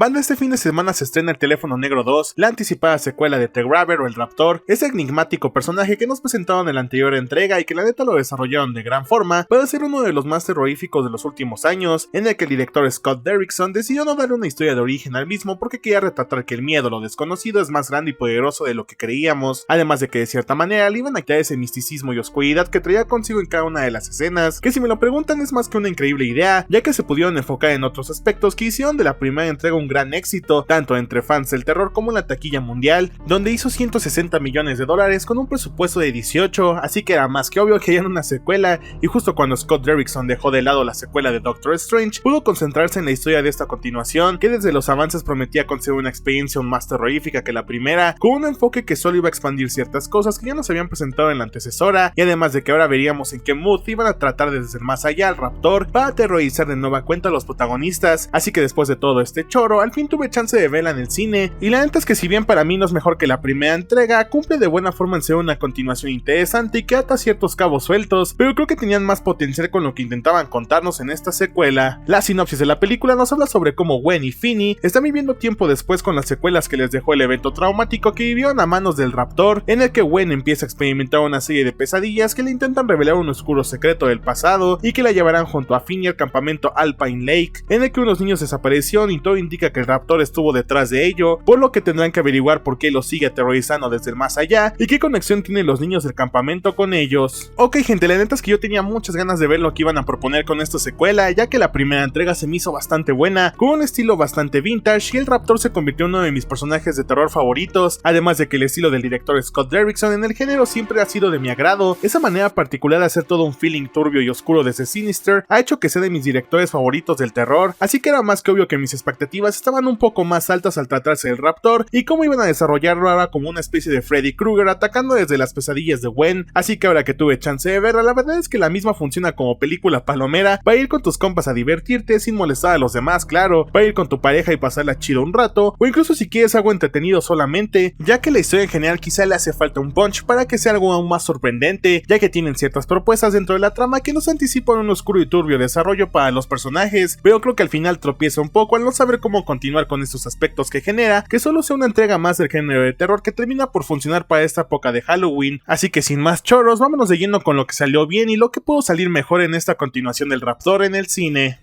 Banda, este fin de semana se estrena El Teléfono Negro 2, la anticipada secuela de The Grabber o El Raptor, ese enigmático personaje que nos presentaron en la anterior entrega y que la neta lo desarrollaron de gran forma para ser uno de los más terroríficos de los últimos años, en el que el director Scott Derrickson decidió no darle una historia de origen al mismo porque quería retratar que el miedo a lo desconocido es más grande y poderoso de lo que creíamos, además de que de cierta manera le iban a quitar ese misticismo y oscuridad que traía consigo en cada una de las escenas, que si me lo preguntan es más que una increíble idea, ya que se pudieron enfocar en otros aspectos que hicieron de la primera entrega un gran éxito, tanto entre fans del terror como en la taquilla mundial, donde hizo $160 millones con un presupuesto de 18, así que era más que obvio que harían una secuela, y justo cuando Scott Derrickson dejó de lado la secuela de Doctor Strange, pudo concentrarse en la historia de esta continuación, que desde los avances prometía conseguir una experiencia aún más terrorífica que la primera, con un enfoque que solo iba a expandir ciertas cosas que ya nos habían presentado en la antecesora, y además de que ahora veríamos en qué mood iban a tratar desde el más allá al Raptor para aterrorizar de nueva cuenta a los protagonistas, así que después de todo este choro, al fin tuve chance de verla en el cine, y la neta es que si bien para mí no es mejor que la primera entrega, cumple de buena forma en ser una continuación interesante y que ata ciertos cabos sueltos, pero creo que tenían más potencial con lo que intentaban contarnos en esta secuela. La sinopsis de la película nos habla sobre cómo Gwen y Finney están viviendo tiempo después con las secuelas que les dejó el evento traumático que vivieron a manos del Raptor, en el que Gwen empieza a experimentar una serie de pesadillas que le intentan revelar un oscuro secreto del pasado y que la llevarán junto a Finney al campamento Alpine Lake, en el que unos niños desaparecieron y todo indica que el Raptor estuvo detrás de ello, por lo que tendrán que averiguar por qué los sigue aterrorizando desde el más allá y qué conexión tienen los niños del campamento con ellos. Ok gente, la neta es que yo tenía muchas ganas de ver lo que iban a proponer con esta secuela, ya que la primera entrega se me hizo bastante buena, con un estilo bastante vintage, y el Raptor se convirtió en uno de mis personajes de terror favoritos, además de que el estilo del director Scott Derrickson en el género siempre ha sido de mi agrado. Esa manera particular de hacer todo un feeling turbio y oscuro desde Sinister ha hecho que sea de mis directores favoritos del terror, así que era más que obvio que mis expectativas estaban un poco más altas al tratarse del Raptor y cómo iban a desarrollarlo ahora como una especie de Freddy Krueger atacando desde las pesadillas de Gwen, así que ahora que tuve chance de verla, la verdad es que la misma funciona como película palomera para ir con tus compas a divertirte sin molestar a los demás, claro, para ir con tu pareja y pasarla chido un rato, o incluso si quieres algo entretenido solamente, ya que la historia en general quizá le hace falta un punch para que sea algo aún más sorprendente, ya que tienen ciertas propuestas dentro de la trama que nos anticipan un oscuro y turbio desarrollo para los personajes, pero creo que al final tropieza un poco al no saber cómo continuar con estos aspectos que genera que solo sea una entrega más del género de terror que termina por funcionar para esta época de Halloween. Así que sin más chorros, vámonos de lleno con lo que salió bien y lo que pudo salir mejor en esta continuación del Raptor en el cine.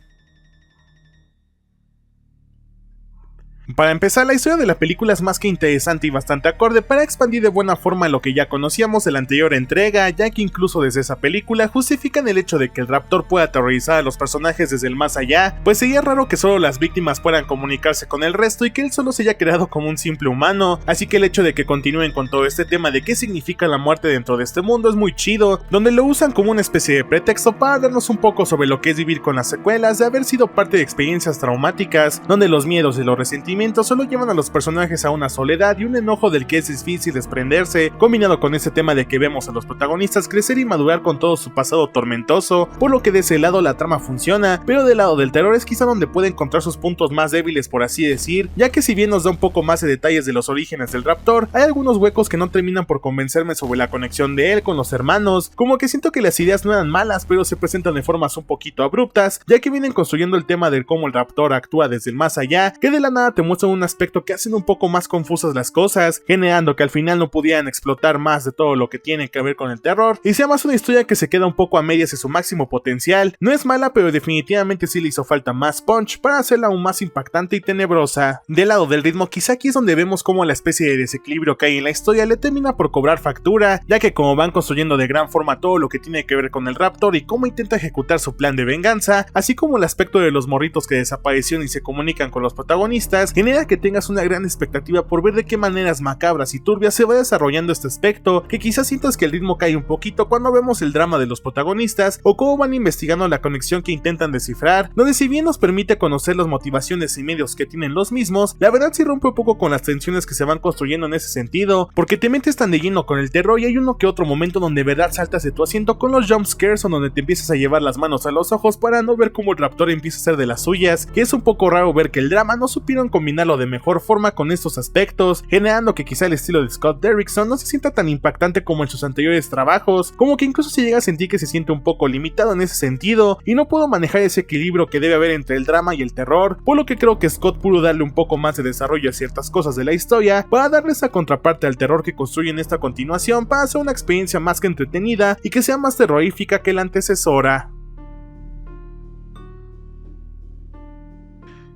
Para empezar, la historia de la película es más que interesante y bastante acorde para expandir de buena forma lo que ya conocíamos de la anterior entrega, ya que incluso desde esa película justifican el hecho de que el Raptor pueda aterrorizar a los personajes desde el más allá, pues sería raro que solo las víctimas puedan comunicarse con el resto y que él solo se haya creado como un simple humano, así que el hecho de que continúen con todo este tema de qué significa la muerte dentro de este mundo es muy chido, donde lo usan como una especie de pretexto para darnos un poco sobre lo que es vivir con las secuelas de haber sido parte de experiencias traumáticas, donde los miedos y los resentimientos solo llevan a los personajes a una soledad y un enojo del que es difícil desprenderse, combinado con ese tema de que vemos a los protagonistas crecer y madurar con todo su pasado tormentoso, por lo que de ese lado la trama funciona, pero del lado del terror es quizá donde puede encontrar sus puntos más débiles, por así decir, ya que si bien nos da un poco más de detalles de los orígenes del Raptor, hay algunos huecos que no terminan por convencerme sobre la conexión de él con los hermanos, como que siento que las ideas no eran malas, pero se presentan de formas un poquito abruptas, ya que vienen construyendo el tema de cómo el Raptor actúa desde el más allá, que de la nada te muestran un aspecto que hacen un poco más confusas las cosas, generando que al final no pudieran explotar más de todo lo que tiene que ver con el terror, y sea más una historia que se queda un poco a medias de su máximo potencial. No es mala, pero definitivamente sí le hizo falta más punch para hacerla aún más impactante y tenebrosa. Del lado del ritmo, quizá aquí es donde vemos cómo la especie de desequilibrio que hay en la historia le termina por cobrar factura, ya que como van construyendo de gran forma todo lo que tiene que ver con el Raptor y cómo intenta ejecutar su plan de venganza, así como el aspecto de los morritos que desaparecieron y se comunican con los protagonistas, genera que tengas una gran expectativa por ver de qué maneras macabras y turbias se va desarrollando este aspecto, que quizás sientas que el ritmo cae un poquito cuando vemos el drama de los protagonistas o cómo van investigando la conexión que intentan descifrar, donde si bien nos permite conocer las motivaciones y medios que tienen los mismos, la verdad sí rompe un poco con las tensiones que se van construyendo en ese sentido, porque te metes tan de lleno con el terror y hay uno que otro momento donde de verdad saltas de tu asiento con los jump scares o donde te empiezas a llevar las manos a los ojos para no ver cómo el Raptor empieza a ser de las suyas, que es un poco raro ver que el drama no supieron combinarlo de mejor forma con estos aspectos, generando que quizá el estilo de Scott Derrickson no se sienta tan impactante como en sus anteriores trabajos, como que incluso se llega a sentir que se siente un poco limitado en ese sentido, y no puedo manejar ese equilibrio que debe haber entre el drama y el terror, por lo que creo que Scott pudo darle un poco más de desarrollo a ciertas cosas de la historia, para darle esa contraparte al terror que construye en esta continuación, para hacer una experiencia más que entretenida y que sea más terrorífica que la antecesora.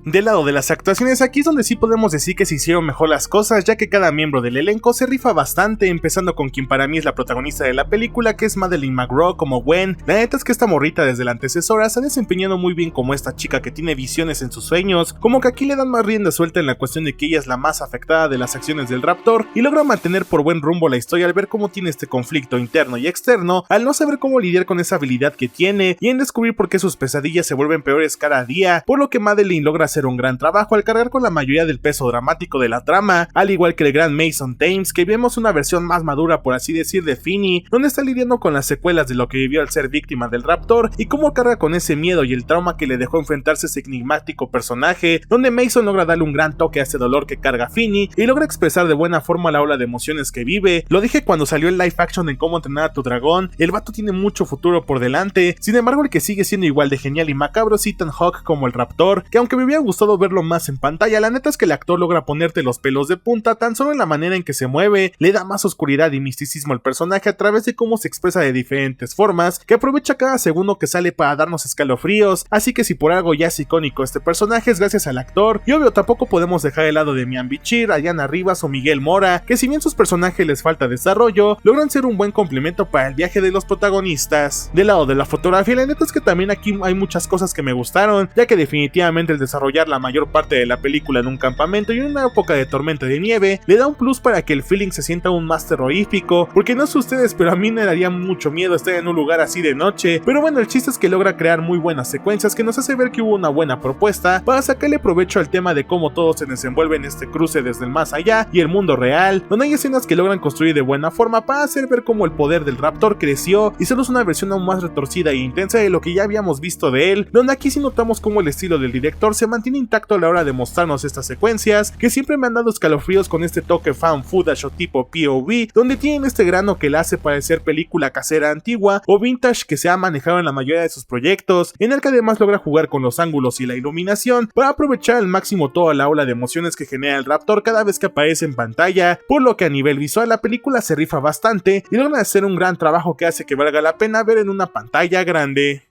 Del lado de las actuaciones, aquí es donde sí podemos decir que se hicieron mejor las cosas, ya que cada miembro del elenco se rifa bastante, empezando con quien para mí es la protagonista de la película, que es Madeleine McGraw como Gwen. La neta es que esta morrita desde la antecesora se ha desempeñado muy bien como esta chica que tiene visiones en sus sueños, como que aquí le dan más rienda suelta en la cuestión de que ella es la más afectada de las acciones del Raptor, y logra mantener por buen rumbo la historia al ver cómo tiene este conflicto interno y externo, al no saber cómo lidiar con esa habilidad que tiene, y en descubrir por qué sus pesadillas se vuelven peores cada día, por lo que Madeleine logra hacer un gran trabajo al cargar con la mayoría del peso dramático de la trama, al igual que el gran Mason Thames, que vemos una versión más madura por así decir de Finney, donde está lidiando con las secuelas de lo que vivió al ser víctima del Raptor y cómo carga con ese miedo y el trauma que le dejó enfrentarse a ese enigmático personaje, donde Mason logra darle un gran toque a ese dolor que carga Finney y logra expresar de buena forma la ola de emociones que vive. Lo dije cuando salió el live action en Cómo entrenar a tu dragón, el vato tiene mucho futuro por delante, sin embargo el que sigue siendo igual de genial y macabro es Ethan Hawke como el Raptor, que aunque me hubiera gustado verlo más en pantalla, la neta es que el actor logra ponerte los pelos de punta tan solo en la manera en que se mueve, le da más oscuridad y misticismo al personaje a través de cómo se expresa de diferentes formas, que aprovecha cada segundo que sale para darnos escalofríos, así que si por algo ya es icónico este personaje es gracias al actor, y obvio tampoco podemos dejar de lado de Mian Bichir, Ayana Rivas o Miguel Mora, que si bien sus personajes les falta desarrollo, logran ser un buen complemento para el viaje de los protagonistas. Del lado de la fotografía, la neta es que también aquí hay muchas cosas que me gustaron, ya que definitivamente el desarrollar la mayor parte de la película en un campamento y en una época de tormenta de nieve le da un plus para que el feeling se sienta aún más terrorífico, porque no sé ustedes, pero a mí me daría mucho miedo estar en un lugar así de noche, pero bueno, el chiste es que logra crear muy buenas secuencias que nos hace ver que hubo una buena propuesta para sacarle provecho al tema de cómo todo se desenvuelve en este cruce desde el más allá y el mundo real, donde hay escenas que logran construir de buena forma para hacer ver cómo el poder del Raptor creció y solo es una versión aún más retorcida e intensa de lo que ya habíamos visto de él, donde aquí sí notamos cómo el estilo del director se mantiene intacto a la hora de mostrarnos estas secuencias que siempre me han dado escalofríos con este toque fan footage o tipo POV, donde tienen este grano que la hace parecer película casera antigua o vintage que se ha manejado en la mayoría de sus proyectos, en el que además logra jugar con los ángulos y la iluminación para aprovechar al máximo toda la ola de emociones que genera el Raptor cada vez que aparece en pantalla, por lo que a nivel visual la película se rifa bastante y logra hacer un gran trabajo que hace que valga la pena ver en una pantalla grande.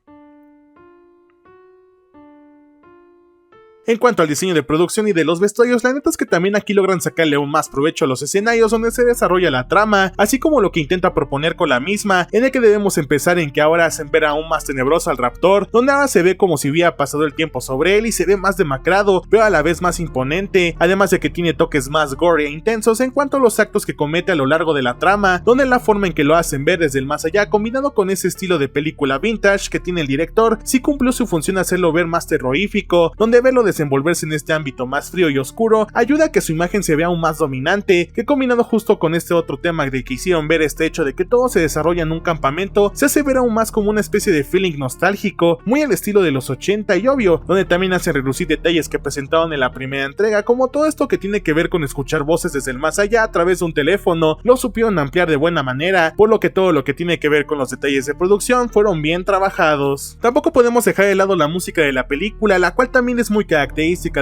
En cuanto al diseño de producción y de los vestuarios, la neta es que también aquí logran sacarle aún más provecho a los escenarios donde se desarrolla la trama, así como lo que intenta proponer con la misma, en el que debemos empezar en que ahora hacen ver aún más tenebroso al Raptor, donde ahora se ve como si hubiera pasado el tiempo sobre él y se ve más demacrado, pero a la vez más imponente, además de que tiene toques más gore e intensos en cuanto a los actos que comete a lo largo de la trama, donde la forma en que lo hacen ver desde el más allá, combinado con ese estilo de película vintage que tiene el director, sí cumplió su función hacerlo ver más terrorífico, donde verlo desenvolverse en este ámbito más frío y oscuro ayuda a que su imagen se vea aún más dominante, que combinado justo con este otro tema de que hicieron ver este hecho de que todo se desarrolla en un campamento, se hace ver aún más como una especie de feeling nostálgico, muy al estilo de los 80 y obvio, donde también hacen relucir detalles que presentaron en la primera entrega, como todo esto que tiene que ver con escuchar voces desde el más allá a través de un teléfono, lo supieron ampliar de buena manera, por lo que todo lo que tiene que ver con los detalles de producción fueron bien trabajados. Tampoco podemos dejar de lado la música de la película, la cual también es muy característica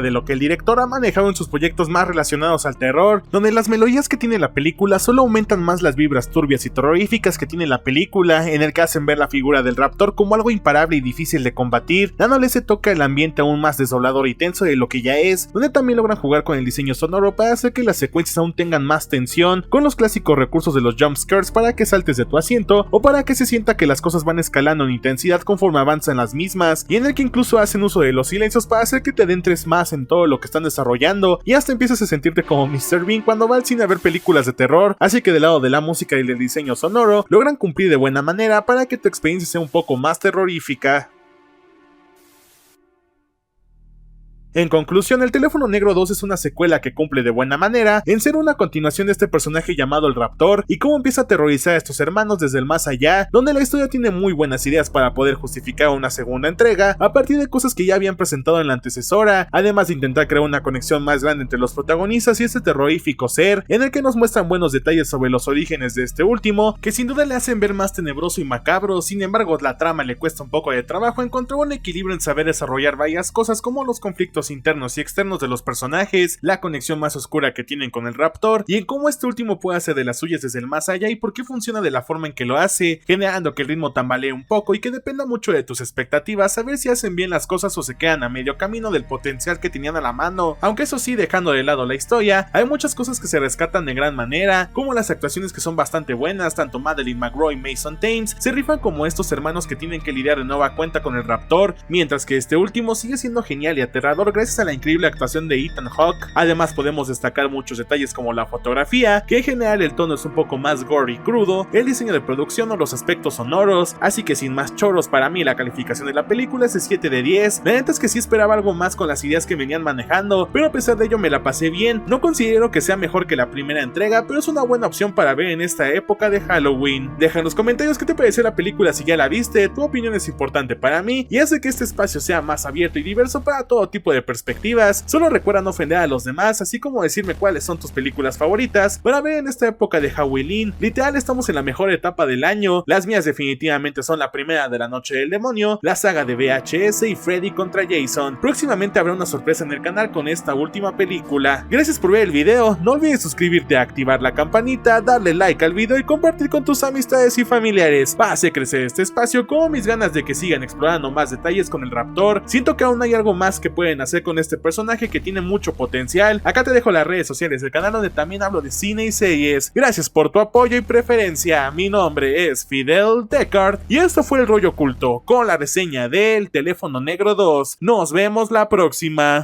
de lo que el director ha manejado en sus proyectos más relacionados al terror, donde las melodías que tiene la película solo aumentan más las vibras turbias y terroríficas que tiene la película, en el que hacen ver la figura del Raptor como algo imparable y difícil de combatir, dándole ese toque al ambiente aún más desolador y tenso de lo que ya es, donde también logran jugar con el diseño sonoro para hacer que las secuencias aún tengan más tensión, con los clásicos recursos de los jump scares para que saltes de tu asiento o para que se sienta que las cosas van escalando en intensidad conforme avanzan las mismas, y en el que incluso hacen uso de los silencios para hacer que te adentres más en todo lo que están desarrollando y hasta empiezas a sentirte como Mr. Bean cuando va al cine a ver películas de terror, así que del lado de la música y del diseño sonoro logran cumplir de buena manera para que tu experiencia sea un poco más terrorífica. En conclusión, El Teléfono Negro 2 es una secuela que cumple de buena manera en ser una continuación de este personaje llamado el Raptor y cómo empieza a aterrorizar a estos hermanos desde el más allá, donde la historia tiene muy buenas ideas para poder justificar una segunda entrega a partir de cosas que ya habían presentado en la antecesora, además de intentar crear una conexión más grande entre los protagonistas y este terrorífico ser, en el que nos muestran buenos detalles sobre los orígenes de este último, que sin duda le hacen ver más tenebroso y macabro. Sin embargo, la trama le cuesta un poco de trabajo encontrar un equilibrio en saber desarrollar varias cosas como los conflictos internos y externos de los personajes, la conexión más oscura que tienen con el Raptor y en cómo este último puede hacer de las suyas desde el más allá y por qué funciona de la forma en que lo hace, generando que el ritmo tambalee un poco y que dependa mucho de tus expectativas, saber si hacen bien las cosas o se quedan a medio camino del potencial que tenían a la mano. Aunque eso sí, dejando de lado la historia, hay muchas cosas que se rescatan de gran manera, como las actuaciones que son bastante buenas. Tanto Madeleine McGraw y Mason Thames se rifan como estos hermanos que tienen que lidiar de nueva cuenta con el Raptor, mientras que este último sigue siendo genial y aterrador gracias a la increíble actuación de Ethan Hawke. Además podemos destacar muchos detalles como la fotografía, que en general el tono es un poco más gore y crudo, el diseño de producción o los aspectos sonoros, así que sin más choros, para mí la calificación de la película es de 7 de 10. La neta es que sí esperaba algo más con las ideas que venían manejando, pero a pesar de ello me la pasé bien. No considero que sea mejor que la primera entrega, pero es una buena opción para ver en esta época de Halloween. Deja en los comentarios qué te pareció la película si ya la viste, tu opinión es importante para mí y hace que este espacio sea más abierto y diverso para todo tipo de perspectivas. Solo recuerda no ofender a los demás, así como decirme cuáles son tus películas favoritas para ver en esta época de Halloween. Literal, estamos en la mejor etapa del año. Las mías definitivamente son la primera de La Noche del Demonio, la saga de VHS y Freddy contra Jason. Próximamente habrá una sorpresa en el canal con esta última película. Gracias por ver el video, no olvides suscribirte, activar la campanita, darle like al video y compartir con tus amistades y familiares. Va a hacer crecer este espacio como mis ganas de que sigan explorando más detalles con el Raptor. Siento que aún hay algo más que pueden hacer con este personaje que tiene mucho potencial. Acá te dejo las redes sociales del canal donde también hablo de cine y series. Gracias por tu apoyo y preferencia. Mi nombre es Fidel Deckard y esto fue El Rollo Oculto con la reseña del Teléfono Negro 2. Nos vemos la próxima.